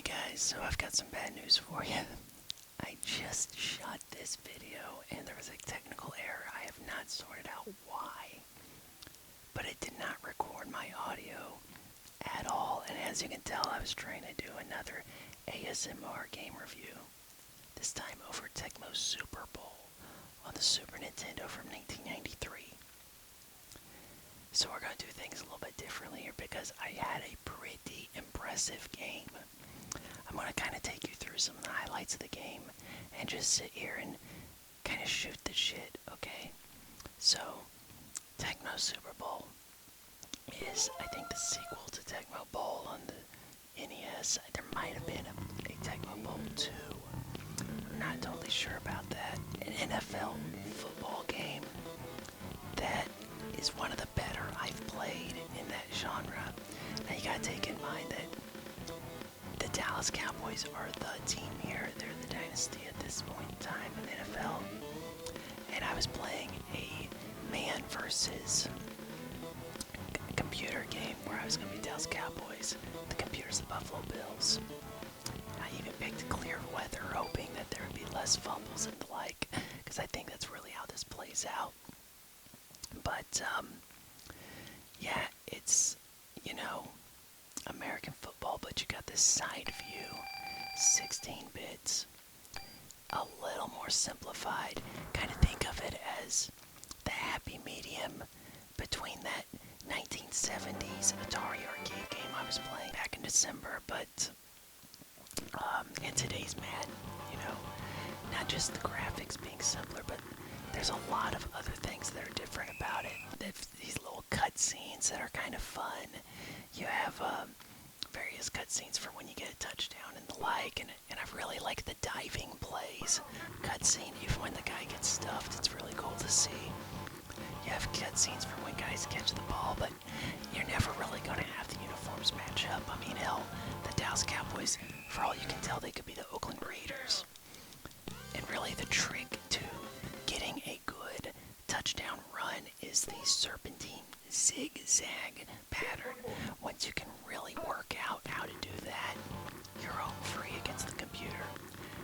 guys, so I've got some bad news for you. I just shot this video and there was a technical error. I have not sorted out why, but it did not record my audio at all. And as you can tell, I was trying to do another ASMR game review, this time over Tecmo Super Bowl on the Super Nintendo from 1993. So we're going to do things a little bit differently here because I had a pretty impressive game. I'm going to kind of take you through some of the highlights of the game and just sit here and kind of shoot the shit, okay? So, Tecmo Super Bowl is, I think, the sequel to Tecmo Bowl on the NES. There might have been a Tecmo Bowl 2. I'm not totally sure about that. An NFL football game that is one of the better I've played in that genre. Now you gotta take in mind that the Dallas Cowboys are the team here. They're the dynasty at this point in time in the NFL. And I was playing a man versus computer game where I was gonna be Dallas Cowboys. The computer's the Buffalo Bills. I even picked clear weather, hoping that there would be less fumbles and the like, because I think that's really how this plays out. But, yeah, it's, American football, but you got this side view, 16 bits, a little more simplified. Kind of think of it as the happy medium between that 1970s Atari arcade game I was playing back in December, but, and today's Madden, not just the graphics being simpler, but there's a lot of other things that are different about it. There's these little cutscenes that are kind of fun. You have various cutscenes for when you get a touchdown and the like, and I really like the diving plays cutscene. Even when the guy gets stuffed, it's really cool to see. You have cutscenes for when guys catch the ball, but you're never really going to have the uniforms match up. I mean, hell, the Dallas Cowboys, for all you can tell, they could be the Oakland Raiders. And really the trick to getting a good touchdown run is the serpentine zigzag pattern. Once you can really work out how to do that, you're home free against the computer.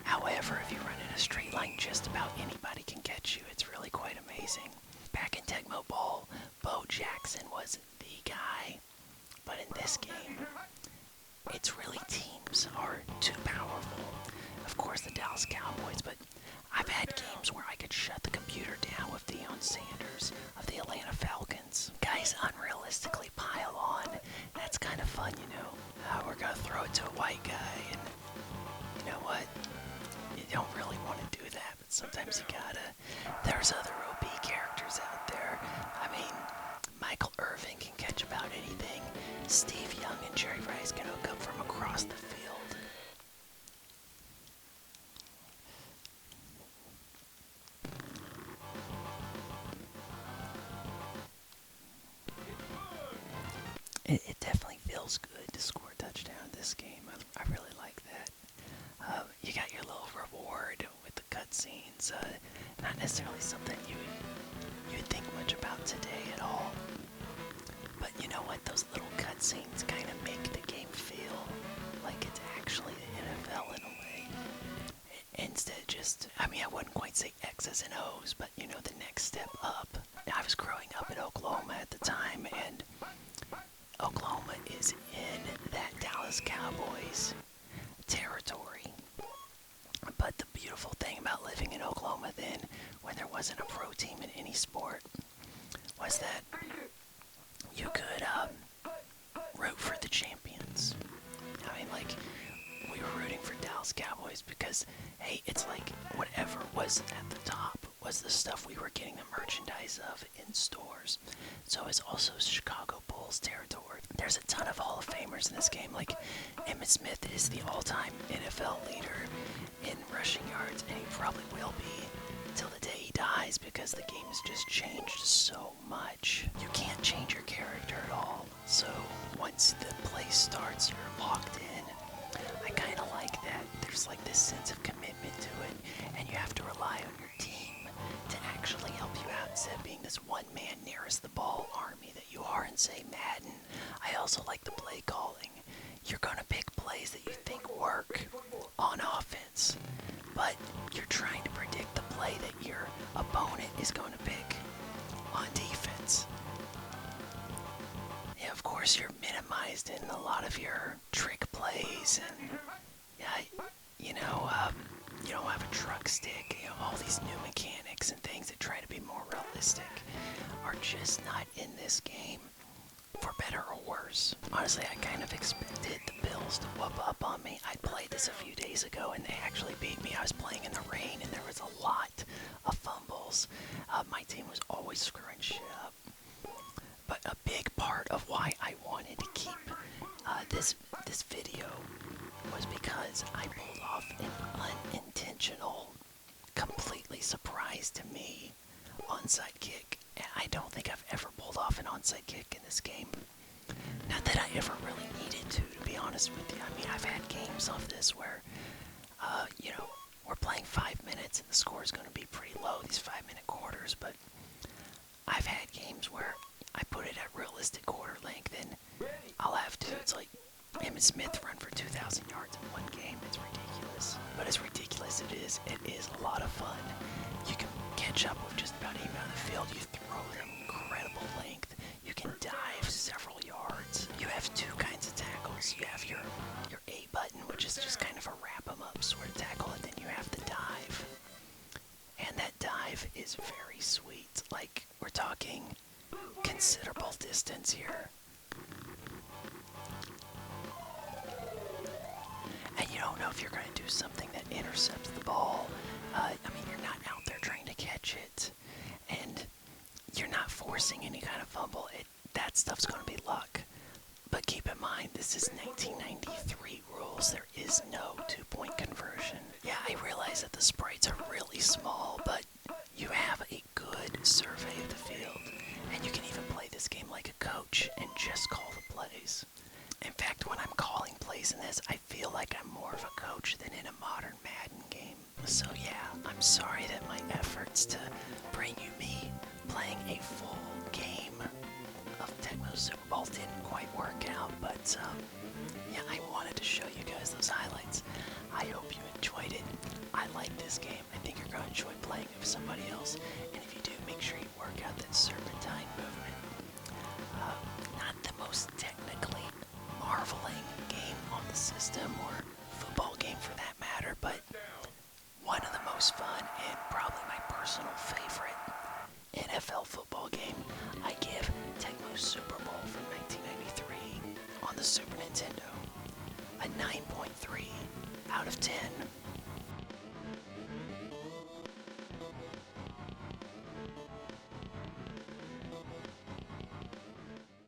However, if you run in a straight line, just about anybody can catch you. It's really quite amazing. Back in Tecmo Bowl, Bo Jackson was the guy. But in this game, it's really teams are too powerful. Of course, the Dallas Cowboys, but I've had games where I could shut the computer down with Deion Sanders of the Atlanta Falcons. Guys unrealistically pile on. That's kind of fun, we're gonna throw it to a white guy, and you know what? You don't really want to do that, but sometimes you gotta. There's other OP characters out there. I mean, Michael Irvin can catch about anything. Steve Young and Jerry Rice can hook up from across the field. It definitely feels good to score a touchdown in this game. I really like that. You got your little reward with the cutscenes. Not necessarily something you'd think much about today at all. But you know what? Those little cutscenes kind of make the game feel like it's actually the NFL in a way. Instead of just, I wouldn't quite say X's and O's, but the next step up. I was growing up in Oklahoma at the time, and Oklahoma is in that Dallas Cowboys territory. But the beautiful thing about living in Oklahoma then, when there wasn't a pro team in any sport, was that you could root for the champions. We were rooting for Dallas Cowboys because, hey, it's like whatever was at the top was the stuff we were getting the merchandise of in stores. So it's also Chicago Bulls territory. There's a ton of Hall of Famers in this game. Like, Emmitt Smith is the all-time NFL leader in rushing yards, and he probably will be till the day he dies because the game has just changed so much. You can't change your character at all. So once the play starts, you're locked in. I kind of like that. There's like this sense of commitment to it, and you have to rely on your team to actually help you out instead of being this one-man nearest the ball army that you are in, say, Madden. I also like the play calling. you're gonna pick plays that you think work on offense, but you're trying to predict the play that your opponent is going to pick on defense. Yeah, of course, you're minimized in a lot of your trick plays, and yeah, you don't have a truck stick. All these new mechanics and things that try to be more realistic are just not in this game, for better or worse. Honestly, I kind of expected the Bills to whoop up on me. I played this a few days ago, and they actually beat me. I was playing in the rain, and there was a lot of fumbles. My team was always screwing shit up. But a big part of why I wanted to keep this video was because I pulled off an unintentional, completely surprise to me onside kick. And I don't think I've ever pulled off an onside kick in this game. Not that I ever really needed to be honest with you. I mean, I've had games of this where, we're playing 5 minutes and the score is going to be pretty low, these 5-minute quarters, but I've had games where I put it at realistic quarter length and I'll have dudes like Emmitt Smith run for 2,000 yards in one game. It's ridiculous. But as ridiculous it is a lot of fun. You can catch up with just about anywhere on the field. You throw them incredible length. You can dive several yards. You have two kinds of tackles. You have your A button, which is just kind of a wrap 'em up sort of tackle, and then you have the dive. And that dive is very sweet. Like, we're talking considerable distance here. And you don't know if you're going to do something that intercepts the ball. You're not out there trying to catch it. And you're not forcing any kind of fumble. That stuff's going to be luck. But keep in mind, this is 1993 rules. There is no two-point conversion. Yeah, I realize that the sprites are really small, but you have a good survey of the field. And you can even play this game like a coach and just call the plays. In fact, when I'm calling plays in this, I feel like I'm more of a coach than in a modern Madden game. So yeah, I'm sorry that my efforts to bring you me playing a full game of Tecmo Super Bowl didn't quite work out, but yeah, I wanted to show you guys those highlights. I hope you enjoyed it. I like this game. I think you're going to enjoy playing it with somebody else, and if you do, make sure you work out that serpentine movement. Not the most technically marveling game on the system, or football game for that matter, but one of the most fun and probably my personal favorite NFL football game. I give Tecmo Super Bowl from 1993 on the Super Nintendo a 9.3 out of 10.